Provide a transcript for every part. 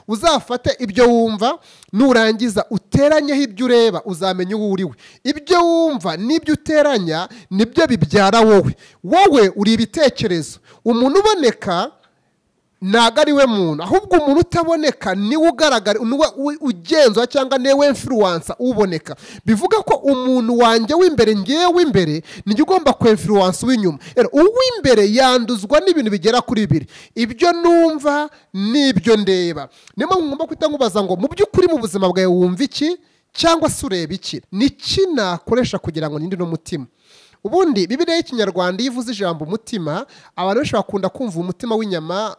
uzafate ibyo wumva nurangiza uteranyeho ibyo ureba uzamenya uwo uriwe. Ibyo wumva n'ibyo uteranya nibyo bibyara wowe uri ibitekerezo. Umuntu uboneka ntago ari we muntu, ahubwo umuntu utaboneka niwe ugaragara, ugenzwa cyangwa niwe influencer uboneka. Bivuga ko umuntu wanjye w'imbere, ngewe w'imbere, niyo ugomba ku influence w'inyuma. Uw'imbere yanduzwa n'ibintu bigera kuri 2: ibyo numva n'ibyo ndeba. Niyo mpamvu ngomba kwita nkubaza ngo mu by'ukuri mu buzima bwawe wumva iki cyangwa se ureba iki? Niki nakoresha kugira ngo ninde n'umutima? Ubundi Bibiliya y'Ikinyarwanda ivuze ijambo umutima, abantu benshi bakunda kumva umutima w'inyama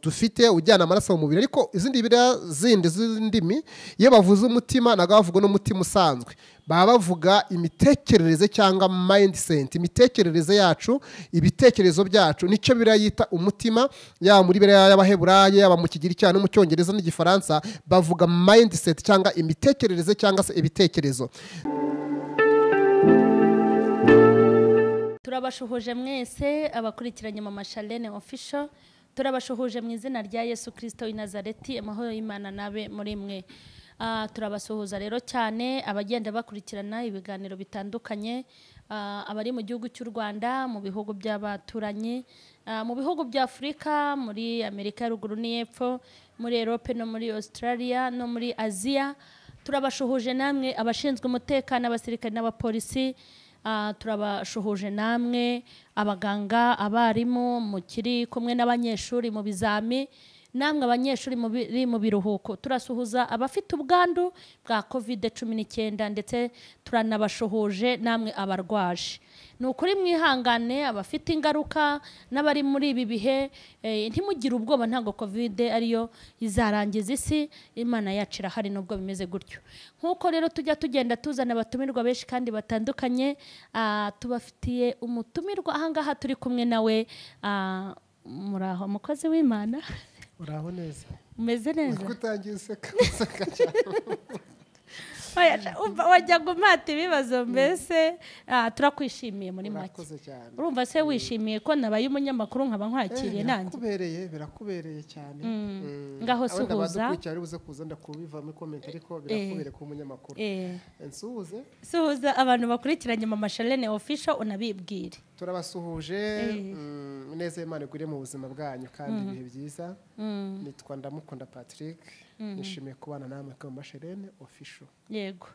dufite ujyana amaraso mu mubiri, ariko izindi Bibiliya zindi z'indimi iyo bavuze umutima ntago bavuga n'umutima usanzwe, baba bavuga imitekerereze cyangwa mindset, imitekerereze yacu, ibitekerezo byacu, nicyo Bibiliya yita umutima. Yaba muri Bibiliya y'Abaheburayo, yaba mu Kigiriki no mu Cyongereza n'Igifaransa bavuga mindset cyangwa imitekerereze cyangwa se ibitekerezo. Turabashuhuje mwese abakurikiranye M.Charlene official, turabashuhuje mu izina rya Yesu Kristo w'i Nazareti, amahoro y'Imana nabe muri mwe. Turabasuhuza rero cyane abagenda bakurikirana ibiganiro bitandukanye, abari mu gihugu cy'u Rwanda, mu bihugu by'abaturanyi, mu bihugu bya Afurika, muri Amerika y'Uruguru n'Epfo, muri Europe no muri Australia no muri Aziya. Turabashuhuje namwe abashinzwe umutekano, abasirikare n'abapolisi. Turabashuhuje namwe abaganga, abarimu, mukiri kumwe n'abanyeshuri mu bizami, namwe abanyeshuri mu biruhuko. Turasuhuza abafite ubwandu bwa COVID-19 ndetse turanabashuhuje namwe abarwaje. Nukuri mwihangane abafite ingaruka n'abari muri ibi bihe, ntimugire ubwoba, ntago COVID ariyo izarangiza isi. Imana yacu irahari nubwo bimeze gutyo. Nkuko rero tujya tugenda tuzana abatumirwa benshi kandi batandukanye, tubafitiye umutumirwa ahangaha turi kumwe nawe. Muraho mukozi w'Imana? Uraho neza? Umeze neza? Kutangiye useka cyane. Wajya gumata ibibazo mbese. Turakwishimiye muri make. Urumva se wishimiye ko nabaye umunyamakuru nkaba nkwakiriye nanjye? Birakubereye cyane. Ngaho suhuza. Abadukurikira buze kuza ndakubiva muri comment, ariko birakubereye ko umunyamakuru. Suhuza abantu bakurikiranye M.Charlene official unabibwire. Turabasuhuje, neza Imana igure mu buzima bwanyu kandi ibihe byiza. Nitwa Ndamukunda Patrick, nishimiye kubana namwe kwa M.Charlene official. Yego.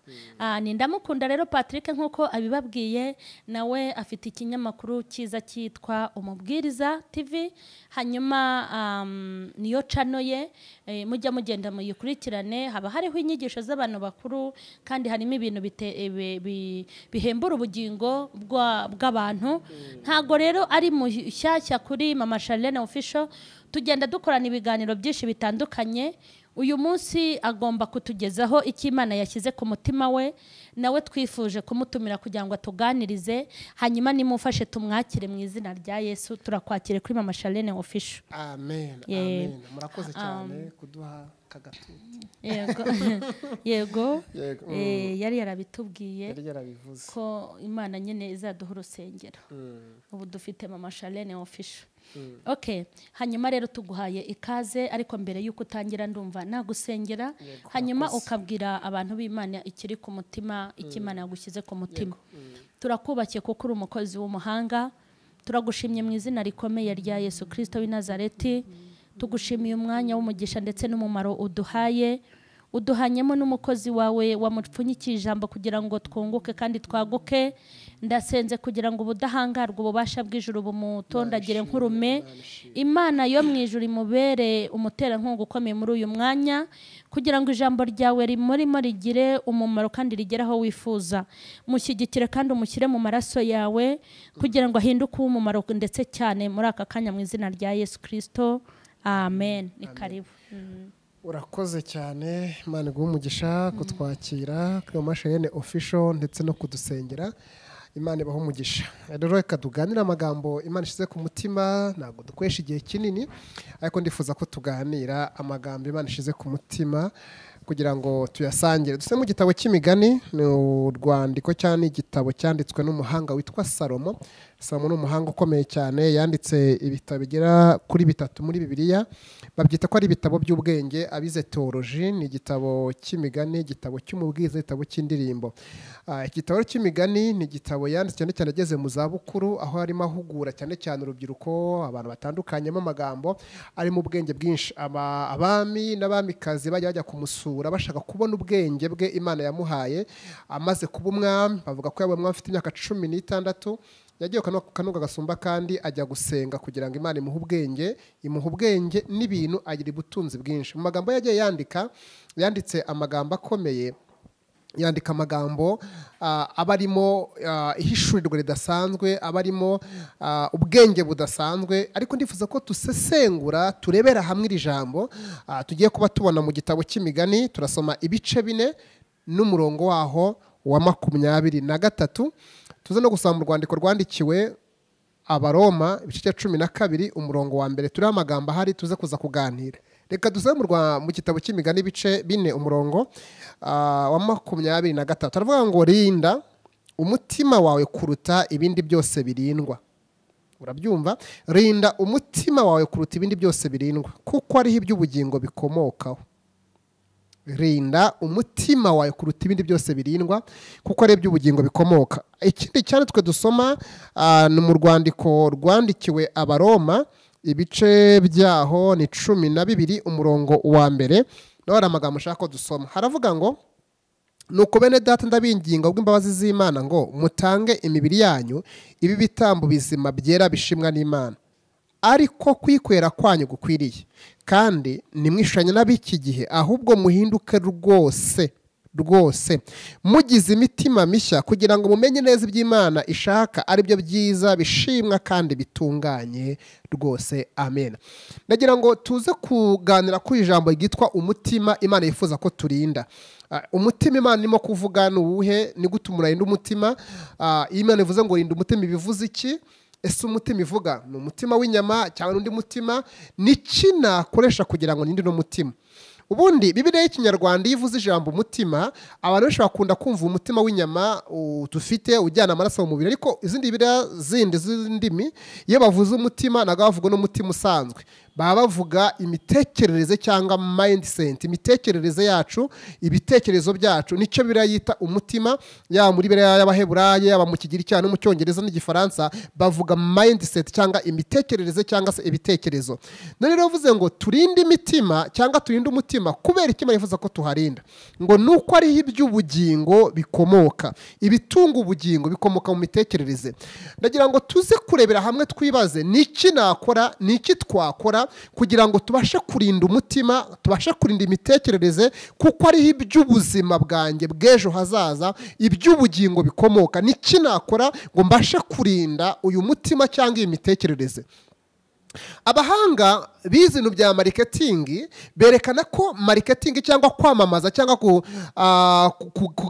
Ni Ndamukunda rero Patrick, nkuko abibabwiye, nawe afite ikinyamakuru cyiza cyitwa Umubwiriza TV. Hanyuma niyo channel ye, mujya mugenda muyikurikirane. Haba hariho inyigisho z'abantu bakuru kandi harimo ibintu bihembura ubugingo bw'abantu. Ntago rero ari mushyashya kuri M.Charlene official, tugenda dukorana ibiganiro byinshi bitandukanye. Uyu munsi agomba kutugezaho icyo Imana yashyize ku mutima we, nawe twifuje kumutumira kugira ngo atuganirize. Hanyuma nimufashe tumwakire mu izina rya Yesu. Turakwakire kuri M.Charlene official. Amen. Amen. Murakoze cyane kuduha kagatuti. Yego. Yari yarabitubwiye yarabivuze ko Imana nyine izaduha urusengero. Ubu dufite M.Charlene official. Okay, hanyuma rero tuguhaye ikaze, ariko mbere yuko utangira ndumva nagusengera, hanyuma ukabwira abantu b'Imana ikiri ku mutima, ikimana yagushyize ku mutima. Turakubakiye kuko uri umukozi w'umuhanga. Turagushimye mu izina rikomeye rya Yesu Kristo w'i Nazareti. Tugushimiye umwanya w'umugisha ndetse n'umumaro uduhaye. Uduhanyemo n'umukozi wawe wamupfunyikiye ijambo kugira ngo twunguke kandi twaguke. Ndasenze kugira ngo ubudahangarwa ububasha bw'ijuru bumutondagire nk'urume. Imana yo mu ijuru imubere umuterankunga ukomeye muri uyu mwanya, kugira ngo ijambo ryawe rimurimo rigire umumaro kandi rigere aho wifuza. Mushyigikire kandi umushyire mu maraso yawe kugira ngo ahinduke umumaro ndetse cyane muri aka kanya mu izina rya Yesu Kristo. Amen. Ni karibu. Urakoze cyane, Imana iguhe umugisha kutwakira kuri M.Charlene official ndetse no kudusengera. Imana ibaho umugisha. Rero reka tuganire amagambo Imana ishize ku mutima, ntabwo dukoresha igihe kinini, ariko ndifuza ko tuganira amagambo Imana ishize ku mutima kugira ngo tuyasangire. Dusome mu gitabo cy'imigani, ni urwandiko cyane igitabo cyanditswe n'umuhanga witwa Salomo. Salomo ni umuhanga ukomeye cyane, yanditse ibitabo bigera kuri 3 muri Bibiliya. Babyita ko ari ibitabo by'ubwenge, abize theology. Ni igitabo cy'imigani, igitabo cy'umubwiza, igitabo cy'indirimbo. Igitabo cy'imigani ni igitabo yanditse cyane cyane ageze mu zabukuru, aho harimo ahugura cyane cyane urubyiruko, abantu batandukanyemo amagambo ari mu bwenge bwinshi. Abami n'abamikazi bajya kumusura bashaka kubona ubwenge bwe Imana yamuhaye. Amaze kuba umwami, bavuga ko yabaye umwami afite imyaka 16, yagiye kanuga gasumba kandi ajya gusenga kugira ngo Imana imuhe ubwenge n'ibintu agira ubutunzi bwinshi. Mu magambo yagiye yanditse amagambo akomeye, yandika amagambo abarimo ihishurirwa ridasanzwe, abarimo ubwenge budasanzwe. Ariko ndifuza ko tusesengura, turebera hamwe iri jambo tugiye kuba tubona mu gitabo cy'imigani. Turasoma ibice 4 n'umurongo waho wa 23. Tuze no gusoma urwandiko rwandikiwe Abaroma ibice 12 umurongo wa mbere. Turi amagambo ahari tuze kuza kuganira. Reka dusome mu gitabo cy'imigani ibice 4 umurongo wa 23. Taravuga ngo rinda umutima wawe kuruta ibindi byose birindwa. Urabyumva? Rinda umutima wawe kuruta ibindi byose birindwa, kuko ariho iby'ubugingo bikomokaho. Rinda umutima wawe kuruta ibindi byose birindwa, kuko ari iby'ubugingo bikomoka. Ikindi cyane twe dusoma ni mu rwandiko rwandikiwe Abaroma ibice byaho ni 12 umurongo wa mbere. Naho hari amagambo ushaka ko dusoma. Haravuga ngo nuko bene data ndabinginga ubw'imbabazi z'Imana ngo mutange imibiri yanyu ibi bitambo bizima byera bishimwa n'Imana, ariko kwikwera kwanyu gukwiriye. Kandi nimwishanye n'abiki gihe, ahubwo muhinduke rwose mugize imitima mishya, kugira ngo mumenye neza iby'Imana ishaka, ari byo byiza bishimwa kandi bitunganye rwose. Amen. Nagira ngo tuze kuganira kuri ijambo ryitwa umutima Imana yifuza ko turinda. Umutima Imana irimo kuvuga ni uwuhe? Ni gute umuntu arinda umutima? Imana ivuze ngo rinda umutima, ibivuze iki? Ese umutima ivuga ni umutima w'inyama cyangwa n'undi mutima? Niki nakoresha kugira ngo ninde no mutima? Ubundi Bibiliya y'Ikinyarwanda yivuze ijambo umutima, abantu benshi bakunda kumva umutima w'inyama dufite ujyana amaraso mu mubiri, ariko izindi Bibiliya z'indimi iyo bavuze umutima ntabwo bavuga n'umutima usanzwe, baba bavuga imitekerereze cyangwa mindset, imitekerereze yacu, ibitekerezo byacu. Nicyo Bibiliya yita umutima, yaba muri Bibiliya y'Abaheburayo, yaba mu Kigiriki cyangwa mu Cyongereza n'Igifaransa bavuga mindset cyangwa imitekerereze cyangwa se ibitekerezo. None rero bavuze ngo turinde imitima cyangwa turinde umutima, kubera iki Imana yifuza ko tuharinda? Ngo nuko ariho iby'ubugingo bikomoka. Ibitunga ubugingo bikomoka mu mitekerereze. Ndagira ngo tuze kurebera hamwe twibaze niki nakora, niki twakora kugira ngo tubashe kurinda umutima, tubashe kurinda imitekerereze, kuko ariho iby'ubuzima bwanjye bw'ejo hazaza, iby'ubugingo bikomoka. Niki nakora ngo mbashe kurinda uyu mutima cyangwa iyi mitekerereze? Abahanga bize ibintu bya marketing berekana ko marketing cyangwa kwamamaza cyangwa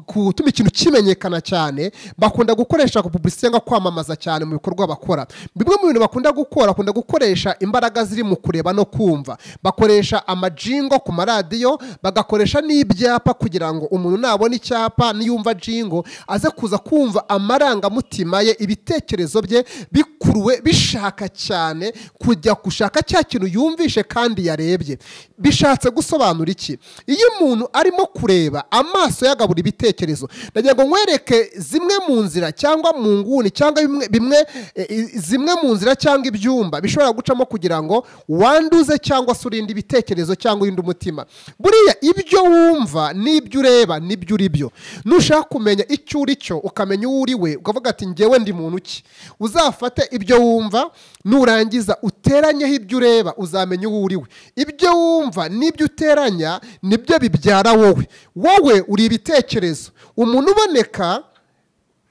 gutuma ikintu kimenyekana cyane, bakunda gukoresha publicity cyangwa kwamamaza cyane mu bikorwa bakora. Bimwe mu bintu bakunda gukoresha imbaraga ziri mu kureba no kumva. Bakoresha amajingo ku maradiyo, bagakoresha n'ibyapa kugira ngo umuntu nabona icyapa niyumva jingo aze kuza kumva amarangamutima ye, ibitekerezo bye bikuruwe bishaka cyane kujya gushaka cya kintu yumvishe kandi yarebye. Bishatse gusobanura iki? Iyo umuntu arimo kureba, amaso yagabura ibitekerezo. Ndagira ngo nkwereke zimwe mu nzira cyangwa mu nguni cyangwa zimwe mu nzira cyangwa ibyumba bishobora gucamo kugira ngo wanduze cyangwa se urinde ibitekerezo cyangwa urinde umutima. Buriya ibyo wumva n'ibyo ureba n'ibyo uri byo. Nushaka kumenya icyo uri cyo, ukamenya uwo uri we, ukavuga ati njyewe ndi muntu ki, uzafate ibyo wumva, nurangiza uteranyeho ibyo ureba, uzamenya uwo uri we. Ibyo wumva n'ibyo uteranya nibyo bibyara wowe. Wowe uri ibitekerezo. Umuntu uboneka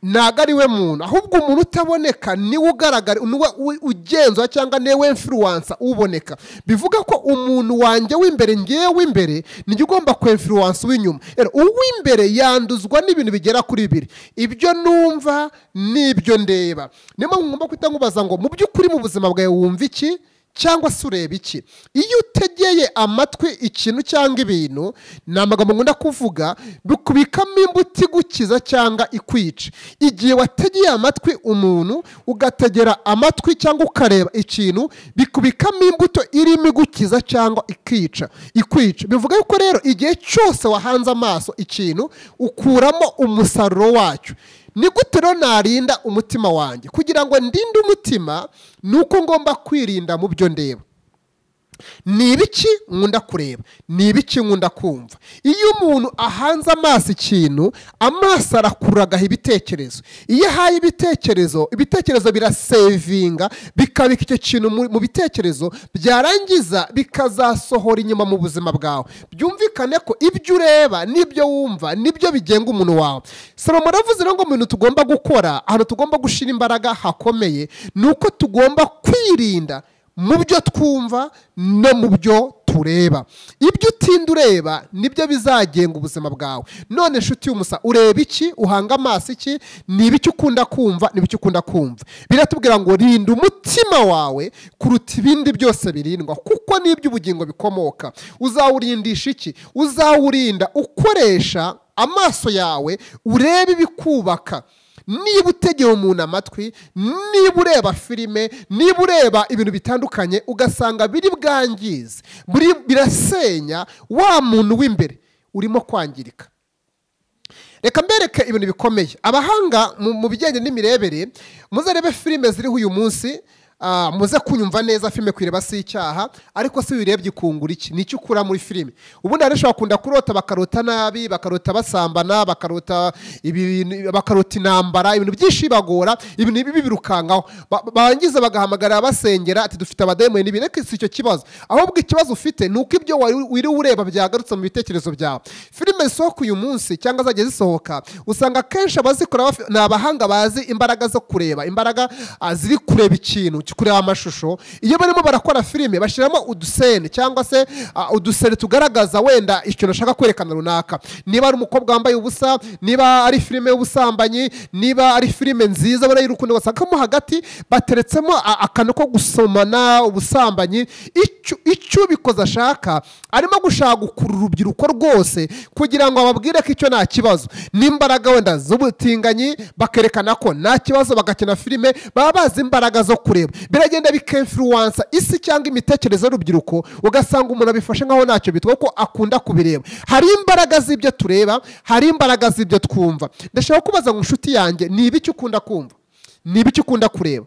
ntago ari we muntu, ahubwo umuntu utaboneka niwe ugaragara, niwe ugenzwa cyangwa niwe influencer uboneka. Bivuga ko umuntu wanjye w'imbere, ngewe w'imbere, ni ugomba ku influence w'inyuma. Uw'imbere yanduzwa n'ibintu bigera kuri 2: ibyo numva n'ibyo ndeba. Niyo mpamvu ngomba kwita nkubaza ngo mu by'ukuri mu buzima bwawe wumva iki cyangwa se ureba iki? Iyo utegeye amatwi ikintu cyangwa ibintu, ni amagambo nkunda kuvuga, bikubikamo imbuto igukiza cyangwa ikwica. Igihe wategeye amatwi umuntu, ugategera amatwi cyangwa ukareba ikintu, bikubikamo imbuto irimo igukiza cyangwa ikwica. Bivuga yuko rero igihe cyose wahanze amaso ikintu, ukuramo umusaruro wacyo. Ni gute rero narinda umutima wanjye? Kugira ngo ndinde umutima, ni uko ngomba kwirinda mu byo ndeba. Ni ibiki nkunda kureba? Ni ibiki nkunda kumva? Iyo umuntu ahanze amaso ikintu, amaso arakuragaho ibitekerezo. Iyo ahaye ibitekerezo birasevinga, bikabika icyo kintu mu bitekerezo, byarangiza bikazasohora inyuma mu buzima bwawe. Byumvikane ko ibyo ureba n'ibyo wumva nibyo bigenga umuntu wawe. Salomo aravuze ngo mu bintu tugomba gukora, ahantu tugomba gushira imbaraga hakomeye, ni uko tugomba kwirinda mu byo twumva no mu byo tureba. Ibyo utinda ureba nibyo bizagenga ubuzima bwawe. None nshuti y'umusa, ureba iki? Uhanga amaso iki? Ni ibiki ukunda kumva? Ni ibiki ukunda kumva? Biratubwira ngo rinda umutima wawe kuruta ibindi byose birindwa, kuko n'ibyo ubugingo bikomoka. Uzawurindisha iki? Uzawurinda ukoresha amaso yawe, urebe ibikubaka. Niba utegeye umuntu amatwi, niba ureba filime, niba ureba ibintu bitandukanye, ugasanga biri bwangize, birasenya wa muntu w'imbere, urimo kwangirika. Reka mbereke ibintu bikomeye. Abahanga mu bijyanye n'imirebere, muzarebe filime ziriho uyu munsi, muze kunyumva neza, filime kwireba si icyaha, ariko si wirebye ikungura iki? Ni icyo ukura muri filime. Ubundi arashobora kunda kurota, bakarota nabi, bakarota basambana, bakarota intambara, ibintu byinshi bagora, ibintu bibi birukangaho, barangiza bagahamagara basengera ati dufite abadayimoni n'ibindi. Ariko si icyo kibazo, ahubwo ikibazo ufite ni uko ibyo wiri ureba byagarutse mu bitekerezo byawe. Filime zisohoka uyu munsi cyangwa zagiye zisohoka, usanga kenshi abazikora ni abahanga bazi imbaraga zo kureba, imbaraga ziri kureba ikintu, kureba amashusho. Iyo barimo barakora filime, bashyiramo udusene cyangwa se udusene tugaragaza wenda ikintu ashaka kwerekana runaka. Niba ari umukobwa wambaye ubusa, niba ari filime y'ubusambanyi, niba ari filime nziza bara y'urukundo, basakamo hagati bateretsemo akantu ko gusomana, ubusambanyi. Icyo bikoze ashaka, arimo gushaka gukurura urubyiruko rwose kugira ngo ababwire ko icyo nta kibazo. N'imbaraga wenda z'ubutinganyi, bakerekana ko nta kibazo, bagakina filime, baba bazi imbaraga zo kureba. Biragenda bikemfluwansa isi cyangwa imitekerereze y'urubyiruko, ugasanga umuntu abifashe nkaho ntacyo bitwa, ko akunda kubireba. Hari imbaraga z'ibyo tureba, hari imbaraga z'ibyo twumva. Ndashaka kubaza ngo nshuti yanjye, ni ibiki ukunda kumva? Ni ibiki ukunda kureba?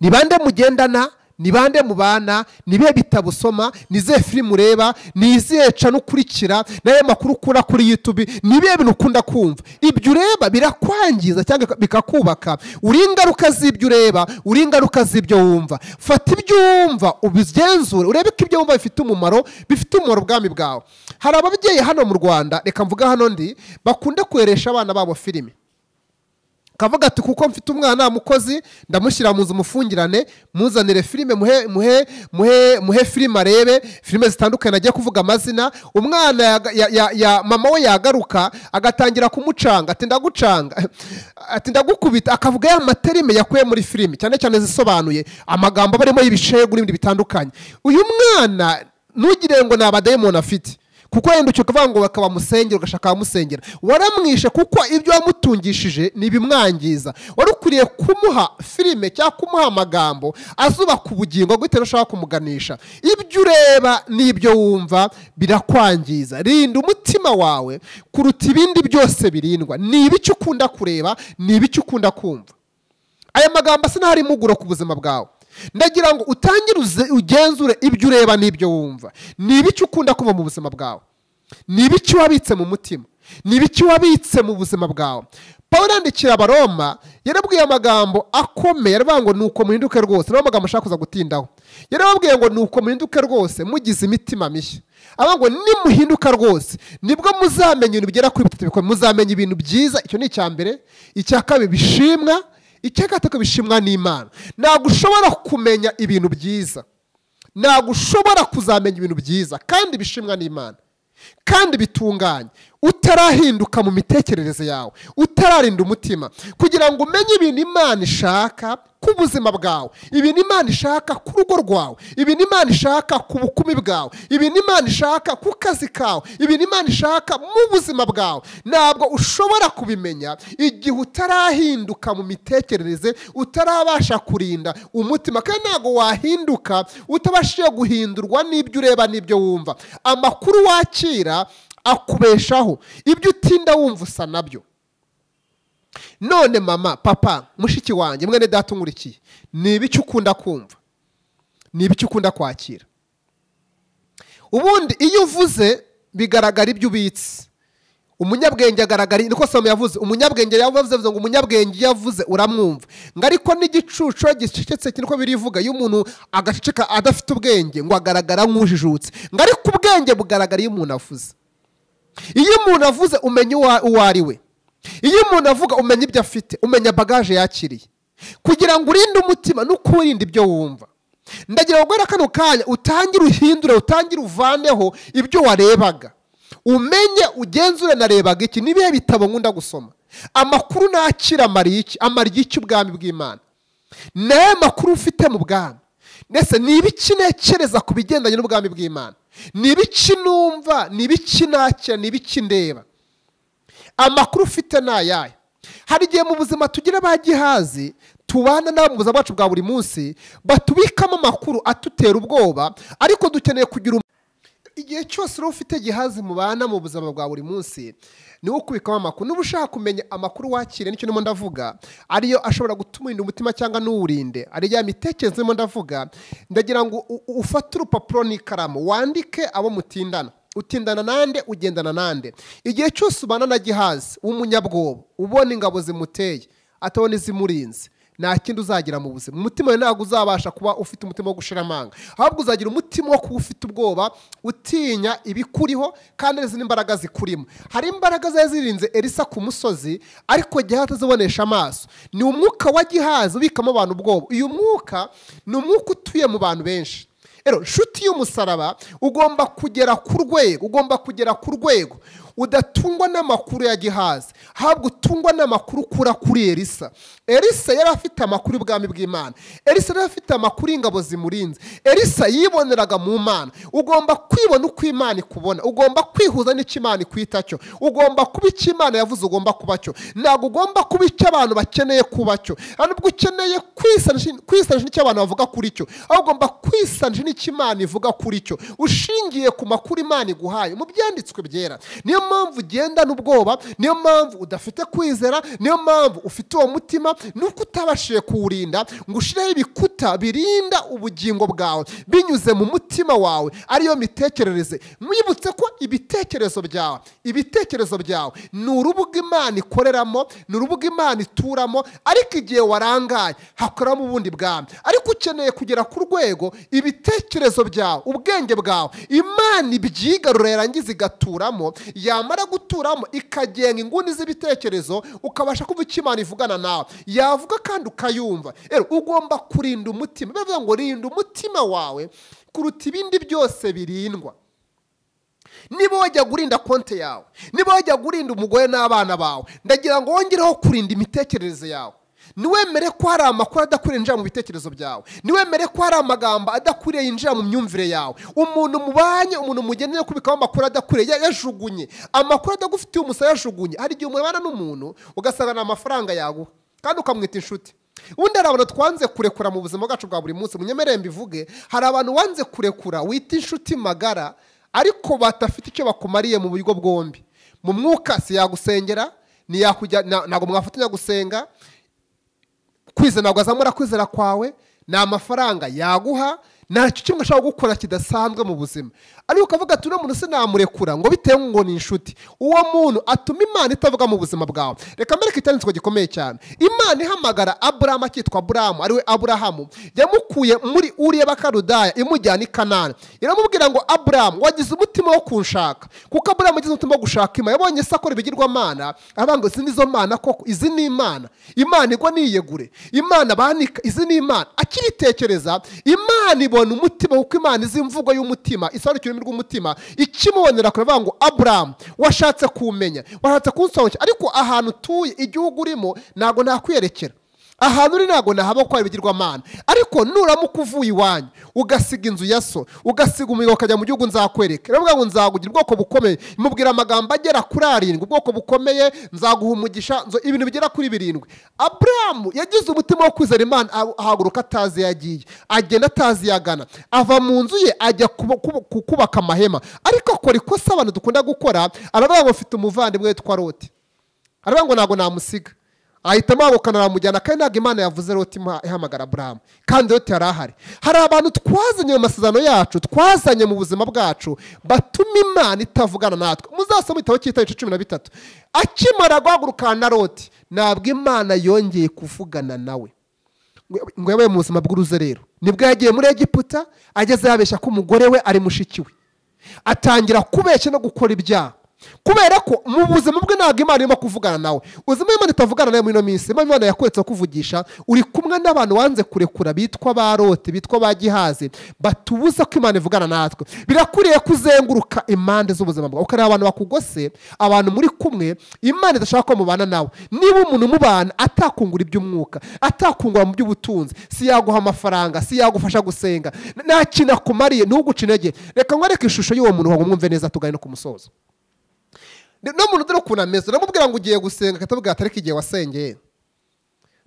Ni bande mugendana? Ni bande mubana? Ni bihe bitabo usoma? Ni zihe filime ureba? Ni izihe cano ukurikira? N'ayo makuru ukura kuri YouTube? Ni bihe bintu ukunda kumva? Ibyo ureba birakwangiza cyangwa bikakubaka. Uri ingaruka z'ibyo ureba, uri ingaruka z'ibyo wumva. Fata ibyo wumva ubigenzure, urebe ko ibyo wumva bifite umumaro ubwami bwawe. Hari ababyeyi hano mu Rwanda, reka mvuga hano ndi, bakunda kweresha abana babo filime. Kavuga ati kuko mfite umwana mukozi, ndamushyira mu nzu mufungirane, muzanire filime, muhe filime arebe, filime zitandukanye agiye kuvuga amazina. Umwana mama we yagaruka agatangira kumucanga, ati ndagucanga, ati ndagukubita, akavuga ya materime yakuye muri filime, cyane cyane zisobanuye amagambo barimo y'ibishegu n'ibindi bitandukanye. Uyu mwana ntugire ngo ni abadayimoni afite, kuko yenda ucyo kuvuga ngo bakaba musengera, ugashaka amusengera. Waramwishe kuko ibyo wamutungishije nibimwangiza. Wari ukuriye kumuha filime cyangwa kumuha amagambo azubaka ubugingo guhita ushaka kumuganisha. Ibyo ureba n'ibyo wumva birakwangiza. Rinda umutima wawe kuruta ibindi byose birindwa. Ni ibiki ukunda kureba, ni ibiki ukunda kumva. Aya magambo asa n'ahari imuguro ku buzima bwawe. Ndagira ngo utangire ugenzure ibyo ureba n'ibyo wumva. Ni ibiki ukunda kuva mu buzima bwawe? Ni ibiki wabitse mu mutima? Ni ibiki wabitse mu buzima bwawe? Pawulo yandikira Abaroma, yarabwiye amagambo akomeye, aravuga ngo nuko muhinduke rwose. Niyo magambo ashaka kuza gutindaho. Yarababwiye ngo nuko muhinduke rwose mugize imitima mishya. Avuga ngo nimuhinduka rwose nibwo muzamenya ibintu bigera kuri bitatu bikomeye. Muzamenya ibintu byiza, icyo ni icya mbere. Icya kabiri bishimwa, icya gatatu bishimwa n'Imana. Ntabwo ushobora kumenya ibintu byiza, ntabwo ushobora kuzamenya ibintu byiza kandi bishimwa n'Imana kandi bitunganye utarahinduka mu mitekerereze yawe, utararinda umutima kugira ngo umenye ibintu Imana ishaka ku buzima bwawe, ibintu Imana ishaka ku rugo rwawe, ibintu Imana ishaka ku bukumi bwawe, ibintu Imana ishaka ku kazi kawe, ibintu Imana ishaka mu buzima bwawe, ntabwo ushobora kubimenya igihe utarahinduka mu mitekerereze, utarabasha kurinda umutima. Kandi ntabwo wahinduka utabashije guhindurwa n'ibyo ureba n'ibyo wumva. Amakuru wakira akubeshaho, ibyo utinda wumva usa nabyo. None mama, papa, mushiki wanjye, mwene data unkurikiye, ni ibiki ukunda kumva, ni ibiki ukunda kwakira? Ubundi iyo uvuze bigaragara ibyo ubitse. Umunyabwenge agaragara, niko Salomo yavuze, umunyabwenge yavuze ngo umunyabwenge yavuze uramwumva. Ngo ariko n'igicucu gicecetse niko birivuga, iyo umuntu agaceceka adafite ubwenge ngo agaragara nk'ujijutse. Ngo ariko ubwenge bugaragara iyo umuntu avuze. Iyo umuntu avuze umenya uwo ari we. Iyo umuntu avuga umenya ibyo afite, umenya bagaje yakiriye. Kugira ngo urinde umutima nuko urinda ibyo wumva. Ndagira ngo guhera kano kanya utangire uhindure, utangire uvaneho ibyo warebaga. Umenye ugenzure narebaga iki, nibihe bitabo nkunda gusoma. Amakuru nakira amariye iki ubwami bw'Imana. Naye makuru ufite mu bwami. Nese ni ibiki nekereza ku bigendanye n'ubwami bw'Imana. Ni ibiki numva, ni ibiki nakira, ni ibiki ndeba. Amakuru ufite nayaye. Hari igihe mu buzima tugira ba gihazi tubana nabo mu buzima bwacu bwa buri munsi, batubikamo amakuru atutera ubwoba, ariko dukeneye kugira igihe cyose ufite gihazi mubana mu buzima bwa buri munsi, niwo kubikamo amakuru. Nuba ushaka kumenya amakuru wakire, nicyo ndimo ndavuga, ariyo ashobora gutuma urinda umutima cyangwa n'uwurinde, ari ya mitekerereze ndimo ndavuga. Ndagira ngo ufate urupapuro n'ikaramu wandike abo mutindana. Utindana nande, ugendana nande. Igihe cyose ubana na gihazi w'umunyabwoba, ubona ingabo zimuteye atabona izimurinze, nta kindi uzagira mu buzima. Umutima we ntabwo uzabasha kuba ufite umutima wo gushira amanga, ahubwo uzagira umutima wo kuba ufite ubwoba, utinya ibikuriho kandi n'izindi mbaraga zikurimo. Hari imbaraga zari zirinze Elisa ku musozi, ariko gihazi atazibonesha amaso. Ni umwuka wa gihazi ubikamo abantu ubwoba. Uyu mwuka ni umwuka utuye mu bantu benshi. Ero nshuti y'umusaraba, ugomba kugera ku rwego udatungwa n'amakuru ya gihazi, ahubwo utungwa n'amakuru ukura kuri Elisa. Elisa yari afite amakuru y'ubwami bw'Imana. Elisa yari afite amakuru y'ingabo zimurinze. Elisa yiboneraga mu Mana. Ugomba kwibona uko Imana ikubona, ugomba kwihuza n'icyo Imana ikwita cyo, ugomba kuba icyo Imana yavuze ugomba kuba cyo. Ntabwo ugomba kuba icyo abantu bakeneye kuba cyo, ahubwo ukeneye kwisanisha n'icyo abantu bavuga kuri cyo, ahubwo ugomba kwisanisha n'icyo Imana ivuga kuri cyo, ushingiye ku makuru Imana iguhaye mu byanditswe byera. Niyo mpamvu ugendana ubwoba, niyo mpamvu udafite kwizera, niyo mpamvu ufite uwo mutima, nuko utabashije kuwurinda ngo ushireho ibikuta birinda ubugingo bwawe binyuze mu mutima wawe, ariyo mitekerereze. Mwibutse ko ibitekerezo byawe ni urubuga Imana ikoreramo, ni urubuga Imana ituramo, ariko igihe warangaye hakoramo ubundi bwami. Ariko ukeneye kugera ku rwego ibitekerezo byawe, ubwenge bwawe, Imana ibyigarura yarangiza igaturamo, yamara guturamo ikagenga inguni z'ibitekerezo, ukabasha kuva icyo Imana ivugana nawe, yavuga kandi ukayumva. Rero ugomba kurinda umutima. Bivuga ngo rinda umutima wawe kuruta ibindi byose birindwa. Niba wajya gurinda konti yawe, niba wajya gurinda umugore n'abana bawe, ndagira ngo wongereho kurinda imitekerereze yawe. Niwemere ko hari amakuru adakwiriye yinjira mu bitekerezo byawe, niwemere ko hari amagambo adakwiriye yinjira mu myumvire yawe. Umuntu mubanye, umuntu mugeneye kubikaho amakuru adakwiriye yajugunye, amakuru adagufitiye umusaya yajugunye. Hari igihe umubana n'umuntu ugasanga na amafaranga yaguha kandi ukamwita inshuti. Undi hari abantu twanze kurekura mu buzima bwacu bwa buri munsi. Munyemerere mbivuge, hari abantu wanze kurekura wita inshuti magara, ariko batafite icyo bakumariye mu buryo bwombi. Mu mwuka si yagusengera, ntabwo mwafatanya gusenga, kwizera ntabwo azamura kwizera kwawe, ni amafaranga yaguha, ntacyo kimwe ashobora gukora kidasanzwe mu buzima. Ariko ukavuga ati uno muntu sinamurekura ngo bitewe ngo ni inshuti. Uwo muntu atuma Imana itavuga mu buzima bwawe. Reka mbereke icyanditswe gikomeye cyane. Imana ihamagara Aburahamu akitwa Aburahamu, ariwe Aburahamu, yamukuye muri Uriya Bakarudaya imujyana i Kanani. Iramubwira ngo Aburahamu, wagize umutima wo kunshaka. Kuko Aburahamu yagize umutima wo gushaka Imana, yabonye se akora ibigirwamana, aravuga ngo izi nizo mana koko, izi ni Imana. Imana igwa niyegure, Imana banika, izi ni Imana. Akibitekereza, Imana ibona umutima, kuko Imana izi imvugo y'umutima, isobanukira ururimi rw'umutima. Ikimubonera kuravuga ngo Aburahamu, washatse kumenya, washatse kunsobanukira, ariko ahantu utuye, igihugu urimo, ntabwo nakwiyerekera. ahantu uri ntabwo nahaba ko hari ibigirwamana, ariko nuramuka uvuye iwanyu ugasiga inzu ya so, ugasiga umuriro ukajya mu gihugu nzakwereka, rero ngo nzagugira ubwoko bukomeye, imubwira amagambo agera kuri 7, ubwoko bukomeye, nzaguha umugisha, ibintu bigera kuri 7. Aburahamu yagize umutima wo kwizera Imana, ahaguruka atazi yagiye, agenda atazi yagana, ava mu nzu ye ajya kubaka amahema. Ariko akora ikosa abantu dukunda gukora, aravuga ngo mfite umuvandimwe witwa Loti, aravuga ngo ntabwo namusiga, ahitamo amaboko aramujyana, kandi ntabwo Imana yavuze Loti ihamagara Aburahamu, kandi Loti yari ahari. Hari abantu twazanye mu masezerano yacu, twazanye mu buzima bwacu, batuma Imana itavugana natwe. Muzasoma igitabo cy'Itariki 13, akimara guhagurukana na Loti, ntabwo Imana yongeye kuvugana nawe, ngo yabaye mu buzima bw'uruzerero. Nibwo yagiye muri Egiputa, ageze yabeshya ko umugore we ari mushiki we, atangira kubeshya no gukora ibyaha, kubera ko mu buzima bwe ntabwo Imana irimo kuvugana nawe. Uzima Imana itavugana nawe muri ino minsi, Imana yakweretse kuvugisha, uri kumwe n'abantu wanze kurekura bitwa ba Loti, bitwa ba Gihazi, batubuza ko Imana ivugana natwe. Birakuriye kuzenguruka impande z'ubuzima bwawe, ukareba abantu bakugose, abantu muri kumwe Imana idashaka ko mubana nawe. Niba umuntu mubana atakungura iby'umwuka, atakungura mu by'ubutunzi, si yaguha amafaranga, si yagufasha gusenga, nta kintu akumariye, ntuguce intege. Reka nkwereke ishusho y'uwo muntu ngo mwumve neza, tugane no ku musozo. No muntu dore ukuntu ameze, namubwira ngo ugiye gusenga, akatabwira ati ariko igihe wasengeye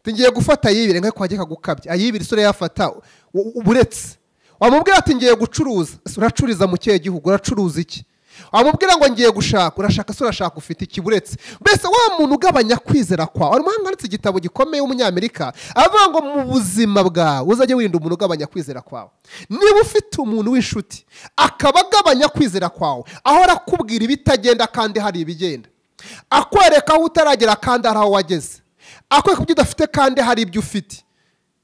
ngiye gufata ayibire, nka kwagiye kagukabye ayibire isura yafata uburetse. Wamubwira ati ngiye gucuruza, uracuriza mu kihe gihugu, uracuruza iki? Wamubwira ngo ngiye gushaka, urashaka se urashaka ufite ikiburetse. Mbese wa muntu ugabanya kwizera kwawe. Umuhanga wanditse igitabo gikomeye w'umunyamerika avuga ngo mu buzima bwawe uzajye wirinda umuntu ugabanya kwizera kwawe. Niba ufite umuntu w'inshuti akaba agabanya kwizera kwawe, ahora akubwira ibitagenda kandi hari ibigenda, akwereka aho utaragera kandi hari aho wageze, akwereka ibyo udafite kandi hari ibyo ufite,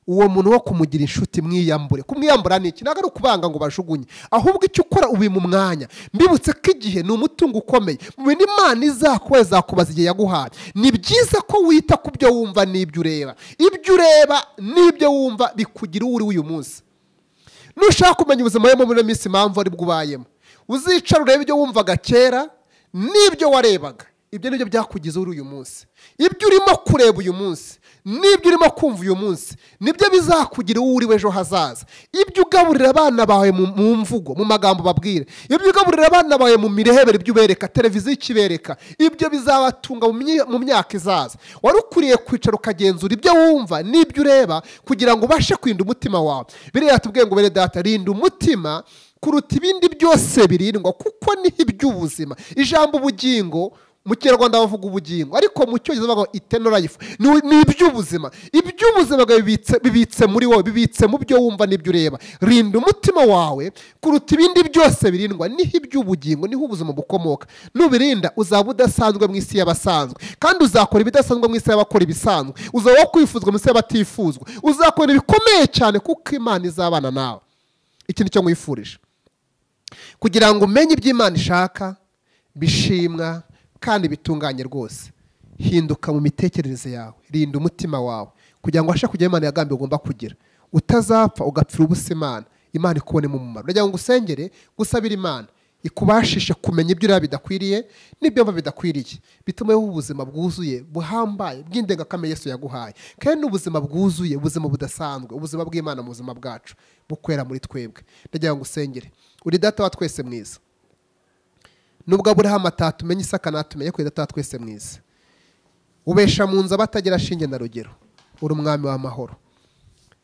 uwo muntu wo kumugira inshuti mwiyambure. Kumwiyambura ni iki? Ntabwo ari ukubanga ngo bajugunye, ahubwo icyo ukora ubi mu mwanya. Mbibutse ko igihe ni umutungo ukomeye, mu bindi Imana izakuba izakubaza igihe yaguhaye. Ni byiza ko wita ku byo wumva n'ibyo ureba. Ibyo ureba n'ibyo wumva bikugira uwo uri uyu munsi. Nushaka kumenya ubuzima bwawe muri minsi impamvu ari bwo ubayemo, uzicara urebe ibyo wumvaga kera n'ibyo warebaga. Ibyo nibyo byakugize uri uyu munsi. Ibyo urimo kureba uyu munsi n'ibyo urimo kumva uyu munsi nibyo bizakugira uwo uri ejo hazaza. Ibyo ugaburira abana bawe mu mvugo, mu magambo babwire, ibyo ugaburira abana bawe mu mirehebere, ibyo ubereka, televiziyo ikibereka, ibyo bizabatunga mu myaka izaza. Wari ukuriye kwicara ukagenzura ibyo wumva n'ibyo ureba kugira ngo ubashe kurinda umutima wawe. Biriya tubwiye ngo bere data, rinda umutima kuruta ibindi byose birindwa, kuko ni iby'ubuzima. Ijambo ubugingo mu Kinyarwanda bavuga ubugingo, ariko mu Cyongereza bavuga eternal life, ni iby'ubuzima. Iby'ubuzima bwawe bibitse muri wowe, bibitse mu byo wumva n'ibyo ureba. Rinda umutima wawe kuruta ibindi byose birindwa, niho iby'ubugingo, niho ubuzima bukomoka. Nubirinda uzaba udasanzwe mu isi y'abasanzwe, kandi uzakora ibidasanzwe mu isi y'abakora ibisanzwe. Uzaba kwifuzwa mu isi y'abatifuzwa, uzakora ibikomeye cyane kuko Imana izabana nawe. Iki nicyo nkwifurije, kugira ngo umenye ibyo Imana ishaka bishimwa kandi bitunganye rwose. Hinduka mu mitekerereze yawe, rinda umutima wawe kugira ngo ubashe kujya Imana yagambiye ugomba kugira, utazapfa ugapfira ubusa Imana. Imana ikubonemo umumaro. Ndagira ngo usengere gusabira Imana ikubashishe kumenya ibyo ureba bidakwiriye n'ibyo mva bidakwiriye, bitume ubuzima bwuzuye buhambaye bw'indengakamere Yesu yaguhaye, kandi n'ubuzima bwuzuye, ubuzima budasanzwe, ubuzima bw'Imana mu buzima bwacu bukwera muri twebwe. Ndagira ngo usengere. Uri data wa twese mwiza, nubwo aburaho amata tumenye isaka natumenye ko data wa twese mwiza, ubesha mu nzu abatagira shinge na rugero, uri umwami w'amahoro.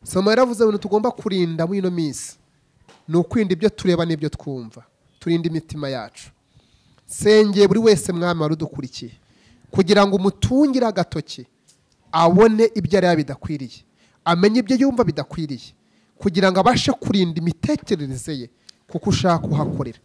Soma yaravuze ngo tugomba kurinda muri ino minsi ni ukwirinda ibyo tureba n'ibyo twumva, turinda imitima yacu. Sengeye buri wese mwami wari udukurikiye kugira ngo umutungire agatoki, abone ibyo areba bidakwiriye, amenye ibyo yumva bidakwiriye, kugira ngo abashe kurinda imitekerereze ye, kuko ushaka kuhakorera.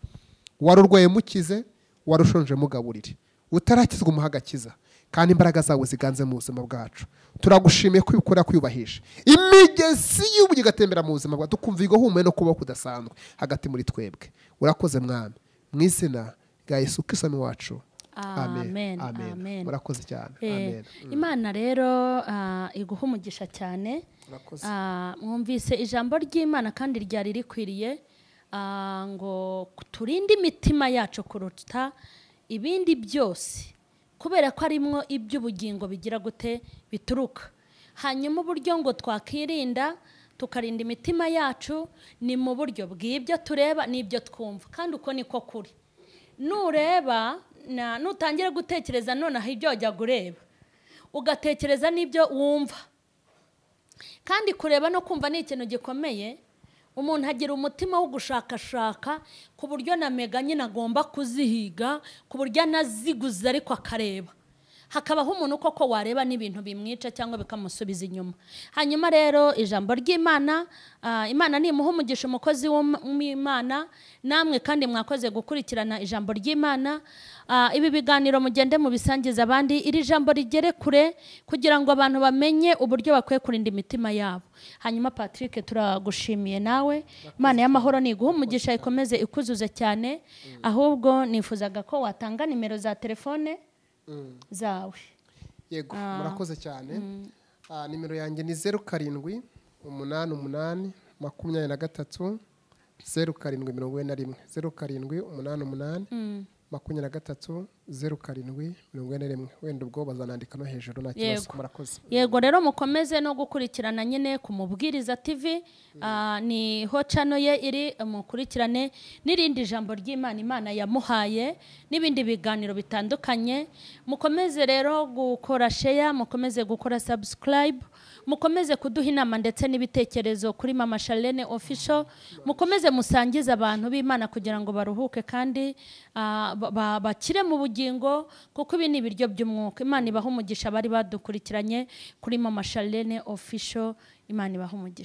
Wari urwaye mukize, wari ushonje mugaburire, utarakizwa umuha agakiza, kandi imbaraga zawe ziganze mu buzima bwacu. Turagushimiye ko ubikora kwiyubahisha, imigezi y'ubugingo igatembera mu buzima bwacu, tukumva igahumuye no kubaho kudasanzwe hagati muri twebwe. Urakoze mwami, mu izina rya Yesu Kristo wacu. Amen. Amen. Murakoze cyane. Amen. Imana rero iguha umugisha cyane. Mwumvise ijambo ry'Imana kandi ryari rikwiriye, ngo turinde imitima yacu kuruta ibindi byose, kubera ko arimwo iby'ubugingo bigira gute bituruka. hanyuma uburyo ngo twakirinda tukarinda imitima yacu ni mu buryo bw'ibyo tureba n'ibyo twumva, kandi uko niko kuri. Nureba nutangira gutekereza nonaha ibyo wajya ureba, ugatekereza n'ibyo wumva, kandi kureba no kumva ni ikintu gikomeye. Umuntu agira umutima wo gushakashaka ku buryo na mega nyine agomba kuzihiga, ku buryo anaziguza ariko akareba. Hakabaho umuntu koko wareba n'ibintu bimwica cyangwa bikamusubiza inyuma. Hanyuma rero ijambo ry'Imana, Imana nimuha umugisha umukozi w'Imana, namwe kandi mwakoze gukurikirana ijambo ry'Imana. Ibi biganiro mugende mu bisangiza abandi, iri jambo rigere kure kugira ngo abantu bamenye uburyo bakwiye kurinda imitima yabo. Hanyuma Patrick, turagushimiye nawe. Imana y'amahoro niguha umugisha, ikomeze ikuzuze cyane. Ahubwo nifuzaga ko watanga nimero za telefone zawe. Yego, murakoze cyane. Nimero yanjye ni 0788 23 0788 23 0741. Wenda ubwo bazanandika no hejuru nta kibazo. Murakoze. Yego rero mukomeze no gukurikirana nyine ku Mubwiriza TV, ni ho channel ye iri, mukurikirane n'irindi jambo ry'Imana Imana yamuhaye n'ibindi biganiro bitandukanye. Mukomeze rero gukora share, mukomeze gukora subscribe, mukomeze kuduha inama ndetse n'ibitekerezo kuri M.Charlene official. Mukomeze musangiza abantu b'Imana kugira ngo baruhuke kandi bakire mu bugingo, kuko ibi ni ibiryo by'umwuka. Imana ibaha umugisha bari badukurikiranye kuri M.Charlene official. Imana ibaha umugisha.